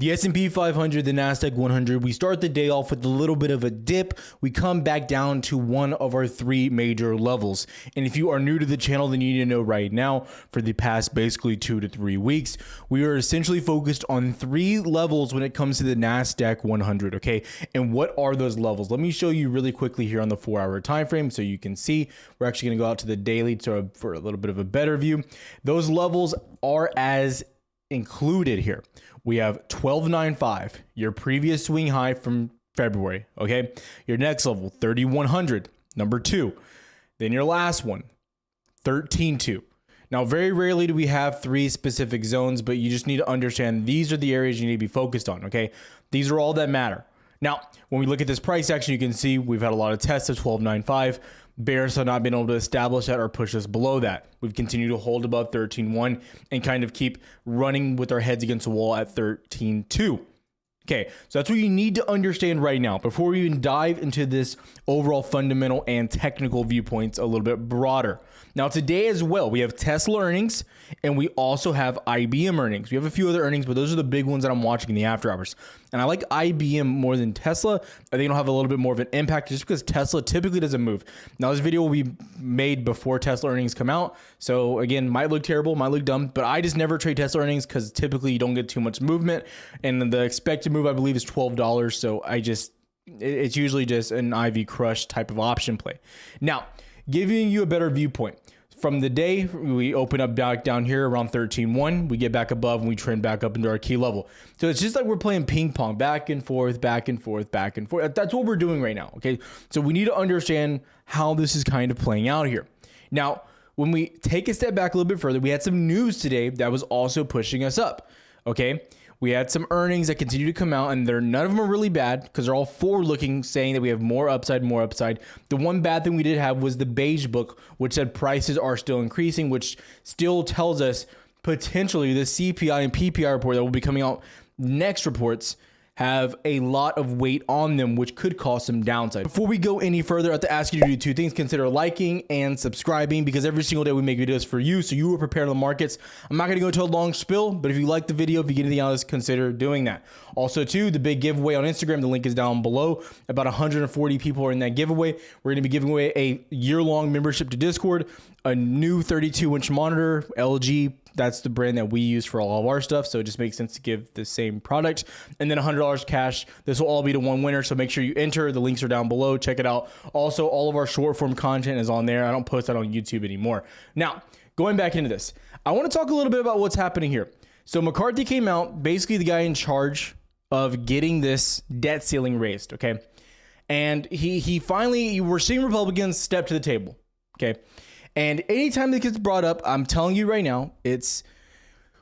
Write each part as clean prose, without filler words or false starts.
The S&P 500, the Nasdaq 100, we start the day off with a little bit of a dip. We come back down to one of our three major levels. And if you are new to the channel, then you need to know right now, for the past basically 2 to 3 weeks, we are essentially focused on three levels when it comes to the Nasdaq 100, okay? And what are those levels? Let me show you really quickly here on the 4-hour time frame so you can see. We're actually going to go out to the daily for a little bit of a better view. Those levels are as included here. We have 1295, your previous swing high from February, okay? Your next level, 3100, number 2. Then your last one, 132. Now, very rarely do we have three specific zones, but you just need to understand these are the areas you need to be focused on, okay? These are all that matter. Now, when we look at this price action, you can see we've had a lot of tests of 1295. Bears have not been able to establish that or push us below that. We've continued to hold above 13.1 and kind of keep running with our heads against the wall at 13.2. Okay, so that's what you need to understand right now before we even dive into this overall fundamental and technical viewpoints a little bit broader. Now, today as well, we have Tesla earnings and we also have IBM earnings. We have a few other earnings, but those are the big ones that I'm watching in the after hours. And I like IBM more than Tesla. I think it'll have a little bit more of an impact just because Tesla typically doesn't move. Now, this video will be made before Tesla earnings come out. So again, might look terrible, might look dumb, but I just never trade Tesla earnings because typically you don't get too much movement. And the expected move, I believe, is $12. So it's usually just an IV crush type of option play. Now, giving you a better viewpoint. From the day we open up back down here around 13.1, we get back above and we trend back up into our key level. So it's just like we're playing ping pong, back and forth, back and forth, back and forth. That's what we're doing right now, okay? So we need to understand how this is kind of playing out here. Now, when we take a step back a little bit further, we had some news today that was also pushing us up, okay? We had some earnings that continue to come out, and none of them are really bad because they're all forward-looking, saying that we have more upside, more upside. The one bad thing we did have was the beige book, which said prices are still increasing, which still tells us potentially the CPI and PPI report that will be coming out next reports have a lot of weight on them, which could cause some downside. Before we go any further, I have to ask you to do two things. Consider liking and subscribing because every single day we make videos for you, so you are prepared on the markets. I'm not going to go into a long spill, but if you like the video, if you get anything out of this, consider doing that. Also, too, the big giveaway on Instagram, the link is down below. About 140 people are in that giveaway. We're going to be giving away a year-long membership to Discord, a new 32-inch monitor, LG. That's the brand that we use for all of our stuff, so it just makes sense to give the same product. And then $100 cash. This will all be to one winner, so make sure you enter. The links are down below. Check it out. Also, all of our short-form content is on there. I don't post that on YouTube anymore. Now, going back into this, I want to talk a little bit about what's happening here. So McCarthy came out, basically the guy in charge of getting this debt ceiling raised, okay? And he finally, we're seeing Republicans step to the table, okay? And anytime that gets brought up, I'm telling you right now, it's,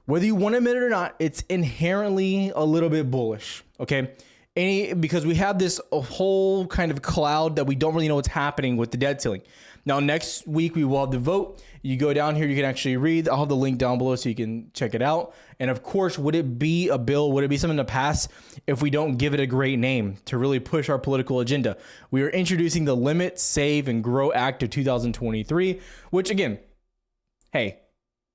whether you want to admit it or not, it's inherently a little bit bullish, okay? Because we have this whole kind of cloud that we don't really know what's happening with the debt ceiling. Now, next week, we will have the vote. You go down here, you can actually read. I'll have the link down below so you can check it out. And of course, would it be a bill? Would it be something to pass if we don't give it a great name to really push our political agenda? We are introducing the Limit, Save, and Grow Act of 2023, which again, hey,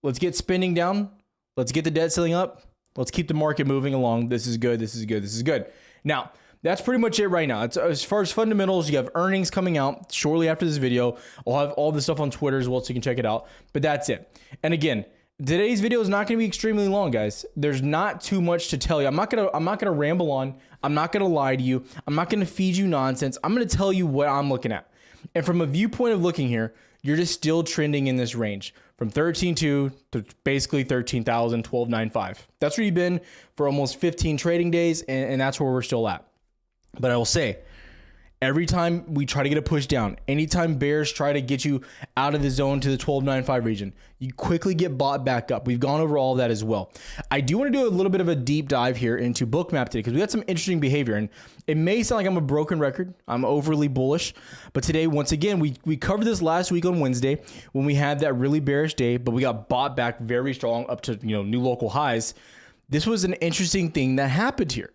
let's get spending down. Let's get the debt ceiling up. Let's keep the market moving along. This is good. This is good. This is good. Now, that's pretty much it right now. As far as fundamentals, you have earnings coming out shortly after this video. I'll have all this stuff on Twitter as well, so you can check it out. But that's it. And again, today's video is not going to be extremely long, guys. There's not too much to tell you. I'm not gonna ramble on. I'm not gonna lie to you. I'm not gonna feed you nonsense. I'm gonna tell you what I'm looking at. And from a viewpoint of looking here, you're just still trending in this range from 13.2 to basically 13,000, 12.95. That's where you've been for almost 15 trading days, and that's where we're still at. But I will say, every time we try to get a push down, anytime bears try to get you out of the zone to the 12.95 region, you quickly get bought back up. We've gone over all of that as well. I do want to do a little bit of a deep dive here into Bookmap today because we got some interesting behavior, and it may sound like I'm a broken record. I'm overly bullish, but today, once again, we covered this last week on Wednesday when we had that really bearish day, but we got bought back very strong up to new local highs. This was an interesting thing that happened here.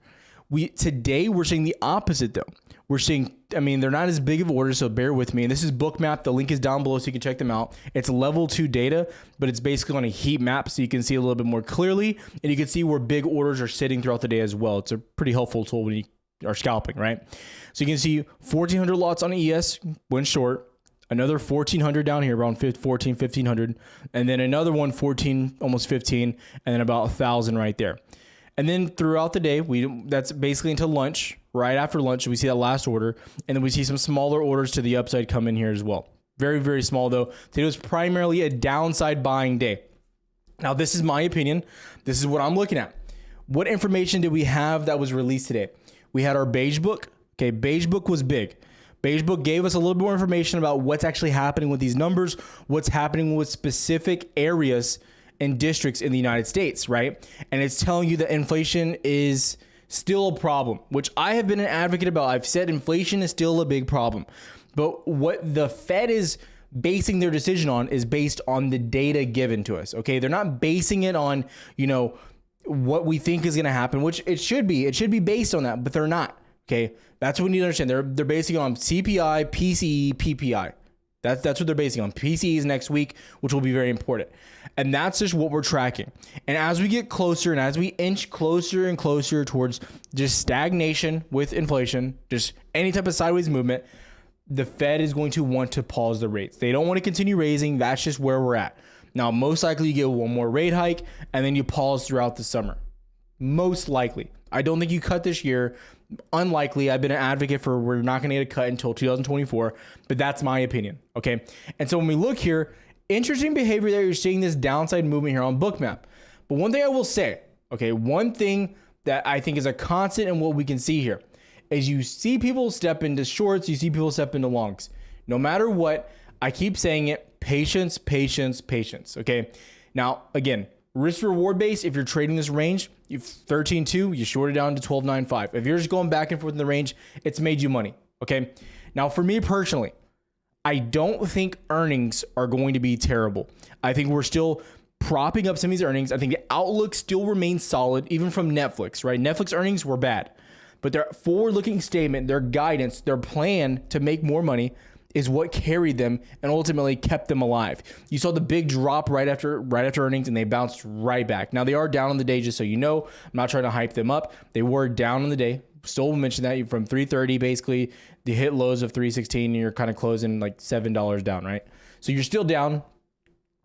Today we're seeing the opposite though. We're seeing, I mean, they're not as big of orders, so bear with me. And this is Bookmap. The link is down below so you can check them out. It's level 2 data, but it's basically on a heat map so you can see a little bit more clearly. And you can see where big orders are sitting throughout the day as well. It's a pretty helpful tool when you are scalping, right? So you can see 1,400 lots on ES went short. Another 1,400 down here, around 14, 1,500. And then another one, 14, almost 15. And then about 1,000 right there. And then throughout the day, that's basically until lunch. Right after lunch, we see that last order. And then we see some smaller orders to the upside come in here as well. Very, very small though. Today was primarily a downside buying day. Now, this is my opinion. This is what I'm looking at. What information did we have that was released today? We had our beige book. Okay, beige book was big. Beige book gave us a little bit more information about what's actually happening with these numbers, what's happening with specific areas and districts in the United States, right? And it's telling you that inflation is still a problem, which I have been an advocate about. I've said inflation is still a big problem. But what the Fed is basing their decision on is based on the data given to us, okay? They're not basing it on, what we think is going to happen, which it should be. It should be based on that, but they're not, okay? That's what we need to understand. They're basing it on CPI, PCE, PPI. That's what they're basing on. PCE is next week, which will be very important. And that's just what we're tracking. And as we get closer and as we inch closer and closer towards just stagnation with inflation, just any type of sideways movement, the Fed is going to want to pause the rates. They don't want to continue raising. That's just where we're at. Now, most likely you get one more rate hike and then you pause throughout the summer. Most likely. I don't think you cut this year. Unlikely. I've been an advocate for we're not going to get a cut until 2024, but that's my opinion. Okay. And so when we look here, interesting behavior there. You're seeing this downside movement here on Bookmap. But one thing I will say, okay, one thing that I think is a constant in what we can see here is you see people step into shorts, you see people step into longs. No matter what, I keep saying it, patience, patience, patience. Okay. Now, again, risk reward base, if you're trading this range, you've 13.2, you short it down to 12.95. If you're just going back and forth in the range, it's made you money. Okay. Now, for me personally, I don't think earnings are going to be terrible. I think we're still propping up some of these earnings. I think the outlook still remains solid, even from Netflix, right? Netflix earnings were bad, but their forward-looking statement, their guidance, their plan to make more money is what carried them and ultimately kept them alive. You saw the big drop right after earnings, and they bounced right back. Now they are down on the day, just so you know. I'm not trying to hype them up. They were down on the day. Still mentioned that from 330, basically the hit lows of 316, and you're kind of closing like $7 down, right? So you're still down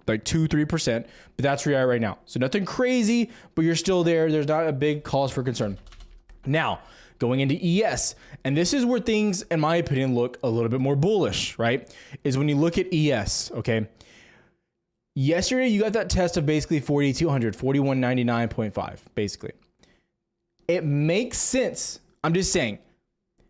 like 2-3%, but that's where you're at right now. So nothing crazy, but you're still there. There's not a big cause for concern. Now, going into ES, and this is where things, in my opinion, look a little bit more bullish, right? Is when you look at ES, okay? Yesterday, you got that test of basically 4,200, 4199.5, basically. It makes sense. I'm just saying,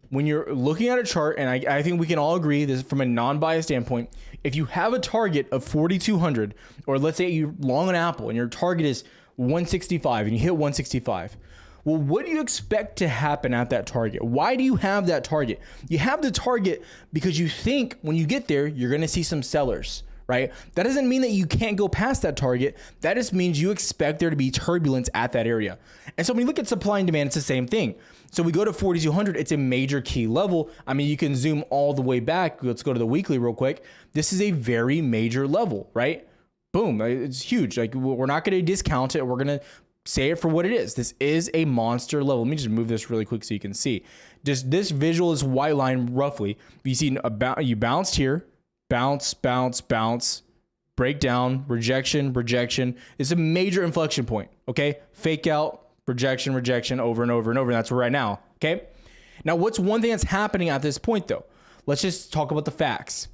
when you're looking at a chart, and I think we can all agree, this is from a non-biased standpoint, if you have a target of 4,200, or let's say you long on Apple, and your target is 165, and you hit 165, well, what do you expect to happen at that target? Why do you have that target? You have the target because you think when you get there, you're going to see some sellers, right? That doesn't mean that you can't go past that target. That just means you expect there to be turbulence at that area. And so when you look at supply and demand, it's the same thing. So we go to 4,200, it's a major key level. I mean, you can zoom all the way back. Let's go to the weekly real quick. This is a very major level, right? Boom, it's huge. Like, we're not going to discount it. We're going to say it for what it is. This is a monster level. Let me just move this really quick so you can see. Just this visual is white line roughly. You see you bounced here, bounce, bounce, bounce, breakdown, rejection, rejection. It's a major inflection point. Okay, fake out, rejection, rejection, over and over and over. And that's right now. Okay. Now, what's one thing that's happening at this point though? Let's just talk about the facts.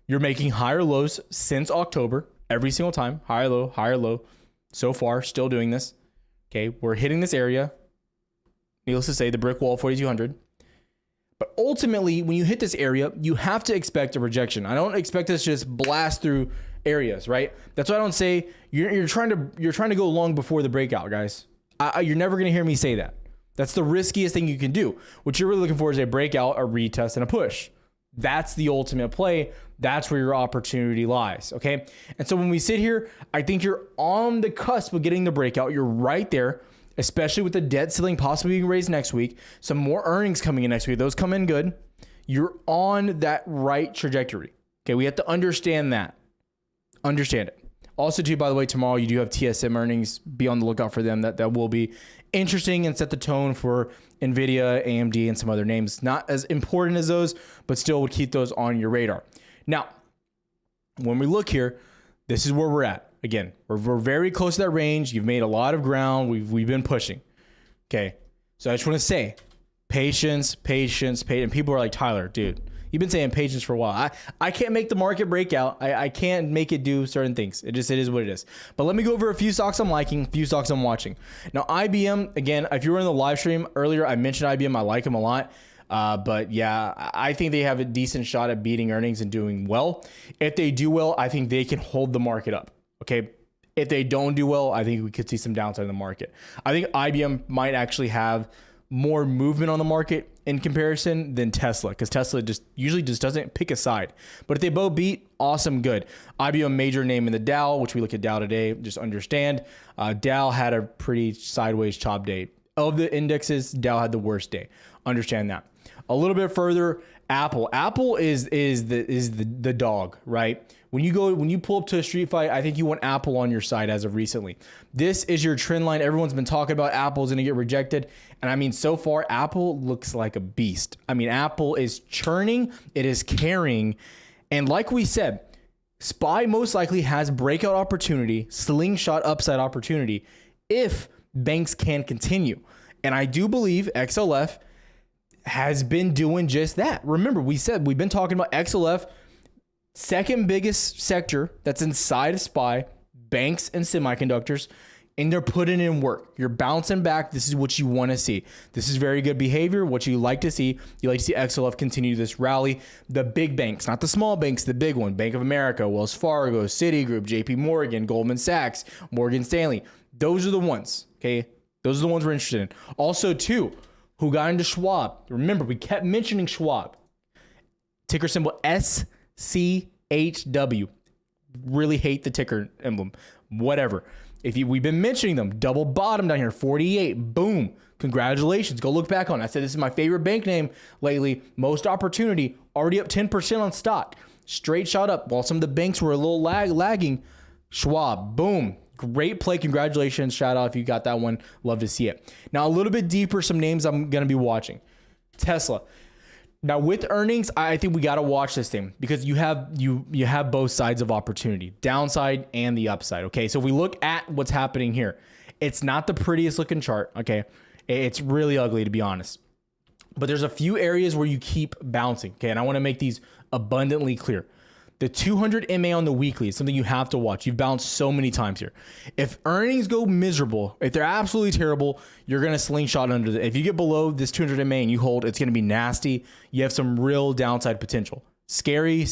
You're making higher lows since October every single time. Higher low, higher low. So far, still doing this. Okay, we're hitting this area. Needless to say, the brick wall 4,200. But ultimately, when you hit this area, you have to expect a rejection. I don't expect this to just blast through areas, right? That's why I don't say you're trying to go long before the breakout, guys. You're never going to hear me say that. That's the riskiest thing you can do. What you're really looking for is a breakout, a retest, and a push. That's the ultimate play. That's where your opportunity lies, okay? And so when we sit here, I think you're on the cusp of getting the breakout. You're right there. especially with the debt ceiling possibly being raised next week, some more earnings coming in next week. Those come in good. You're on that right trajectory. Okay, we have to understand that. Understand it. Also, too, by the way, tomorrow you do have TSM earnings. Be on the lookout for them. That will be interesting and set the tone for NVIDIA, AMD, and some other names. Not as important as those, but still would keep those on your radar. Now, when we look here, this is where we're at. Again, we're very close to that range. You've made a lot of ground. We've been pushing. Okay, so I just want to say, patience. And people are like, Tyler, dude, you've been saying patience for a while. I can't make the market break out. I can't make it do certain things. It is what it is. But let me go over a few stocks I'm liking, a few stocks I'm watching. Now, IBM, again, if you were in the live stream earlier, I mentioned IBM. I like them a lot. But yeah, I think they have a decent shot at beating earnings and doing well. If they do well, I think they can hold the market up. Okay. If they don't do well, I think we could see some downside in the market. I think IBM might actually have more movement on the market in comparison than Tesla, because Tesla usually doesn't pick a side. But if they both beat, awesome, good. IBM, major name in the Dow, which we look at Dow today, just understand. Dow had a pretty sideways chop day. Of the indexes, Dow had the worst day. Understand that. A little bit further, Apple. Apple is the dog, right? When you pull up to a street fight, I think you want Apple on your side as of recently. This is your trend line. Everyone's been talking about Apple's going to get rejected. And I mean, so far, Apple looks like a beast. I mean, Apple is churning. It is carrying. And like we said, SPY most likely has breakout opportunity, slingshot upside opportunity if banks can continue. And I do believe XLF has been doing just that. Remember, we've been talking about XLF, second biggest sector that's inside of SPY, banks and semiconductors, and they're putting in work. You're bouncing back. This is what you want to see. This is very good behavior, what you like to see. You like to see XLF continue this rally. The big banks, not the small banks, the big one, Bank of America, Wells Fargo, Citigroup, JP Morgan, Goldman Sachs, Morgan Stanley. Those are the ones, okay? Those are the ones we're interested in. Also, too, who got into Schwab? Remember, we kept mentioning Schwab. Ticker symbol SCHW. Really hate the ticker emblem. Whatever. We've been mentioning them. Double bottom down here, 48. Boom. Congratulations. Go look back on it. I said this is my favorite bank name lately. Most opportunity. Already up 10% on stock. Straight shot up. While some of the banks were a little lagging. Schwab. Boom. Great play. Congratulations. Shout out if you got that one. Love to see it. Now, a little bit deeper, some names I'm going to be watching. Tesla. Now, with earnings, I think we got to watch this thing because you have both sides of opportunity, downside and the upside. Okay. So if we look at what's happening here, it's not the prettiest looking chart. Okay. It's really ugly, to be honest. But there's a few areas where you keep bouncing. Okay. And I want to make these abundantly clear. The 200 MA on the weekly is something you have to watch. You've bounced so many times here. If earnings go miserable, if they're absolutely terrible, you're going to slingshot under the. If you get below this 200 MA and you hold, it's going to be nasty. You have some real downside potential. Scary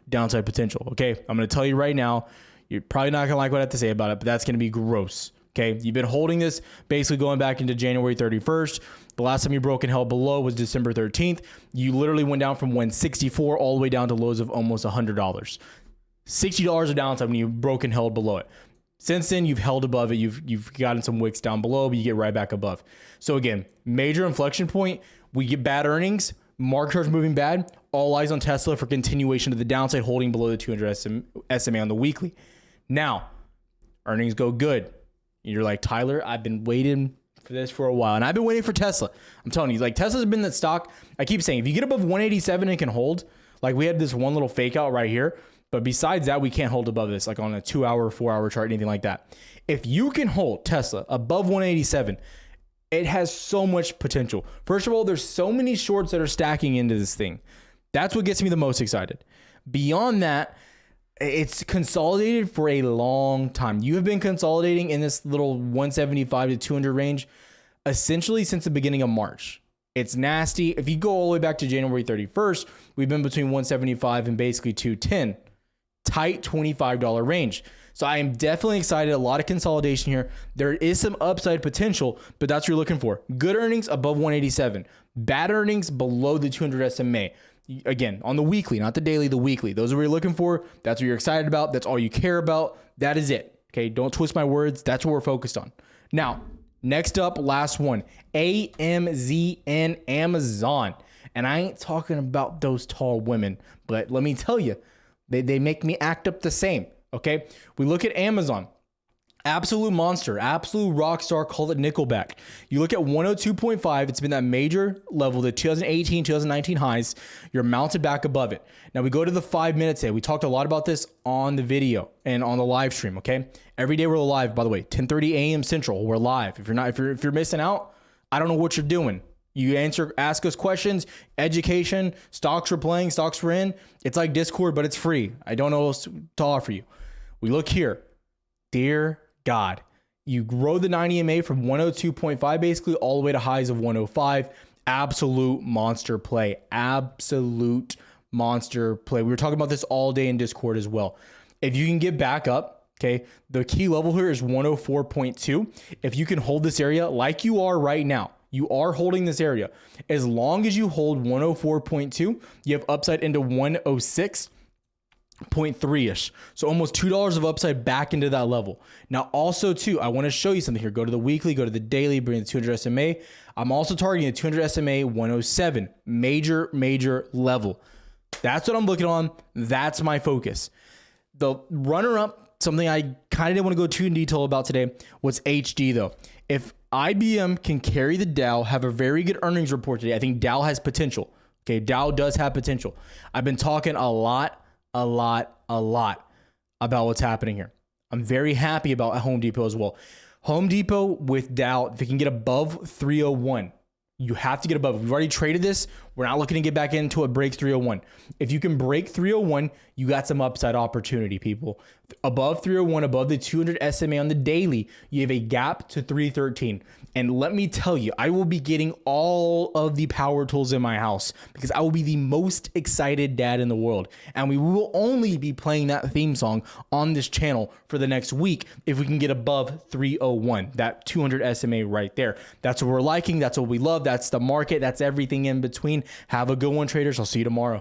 downside potential. Okay. I'm going to tell you right now, you're probably not going to like what I have to say about it, but that's going to be gross. Okay. You've been holding this basically going back into January 31st. The last time you broke and held below was December 13th. You literally went down from 164 all the way down to lows of almost $100. $60 of downside when you broke and held below it. Since then, you've held above it. You've gotten some wicks down below, but you get right back above. So again, major inflection point. We get bad earnings. Market charts moving bad. All eyes on Tesla for continuation of the downside, holding below the 200 SMA on the weekly. Now, earnings go good. You're like, Tyler, I've been waiting for this for a while, and I've been waiting for Tesla. I'm telling you, like, Tesla's been that stock. I keep saying, if you get above 187 and can hold, like we had this one little fake out right here, but besides that, we can't hold above this, like on a 2-hour, 4-hour chart, anything like that. If you can hold Tesla above 187, it has so much potential. First of all, there's so many shorts that are stacking into this thing. That's what gets me the most excited. Beyond that, it's consolidated for a long time. You have been consolidating in this little 175 to 200 range essentially since the beginning of March. It's nasty. If you go all the way back to January 31st, we've been between 175 and basically 210. Tight $25 range. So I am definitely excited. A lot of consolidation here. There is some upside potential, but that's what you're looking for. Good earnings above 187. Bad earnings below the 200 SMA. Again, on the weekly, not the daily, the weekly. Those are what you're looking for. That's what you're excited about. That's all you care about. That is it. Okay, don't twist my words. That's what we're focused on. Now, Next up, last one, AMZN, Amazon. And I ain't talking about those tall women, but let me tell you, they make me act up the same, okay? We look at Amazon. Absolute monster, absolute rock star, call it Nickelback. You look at 102.5, it's been that major level, the 2018, 2019 highs. You're mounted back above it. Now we go to the 5 minutes day. We talked a lot about this on the video and on the live stream, okay? Every day we're live, by the way, 10:30 a.m. Central, we're live. If you're missing out, I don't know what you're doing. You ask us questions, education, stocks we're playing, stocks we're in. It's like Discord, but it's free. I don't know what else to offer you. We look here. Dear God, you grow the 90 MA from 102.5 basically all the way to highs of 105. Absolute monster play. Absolute monster play. We were talking about this all day in Discord as well. If you can get back up, okay, the key level here is 104.2. If you can hold this area like you are right now, you are holding this area. As long as you hold 104.2, you have upside into 106.3-ish. So almost $2 of upside back into that level. Now also too, I want to show you something here. Go to the weekly, go to the daily, bring the 200 SMA. I'm also targeting the 200 SMA 107, major level. That's what I'm looking on. That's my focus. The runner up, something I kind of didn't want to go too in detail about today, was HD though. If IBM can carry the Dow, have a very good earnings report today, I think Dow has potential. Okay, Dow does have potential. I've been talking a lot about what's happening here. I'm very happy about Home Depot as well. Home Depot with Dow, if it can get above 301, you have to get above. We've already traded this. We're not looking to get back into a break 301. If you can break 301, you got some upside opportunity, people. Above 301, above the 200 SMA on the daily, you have a gap to 313. And let me tell you, I will be getting all of the power tools in my house because I will be the most excited dad in the world. And we will only be playing that theme song on this channel for the next week if we can get above 301, that 200 SMA right there. That's what we're liking. That's what we love. That's the market. That's everything in between. Have a good one, traders. I'll see you tomorrow.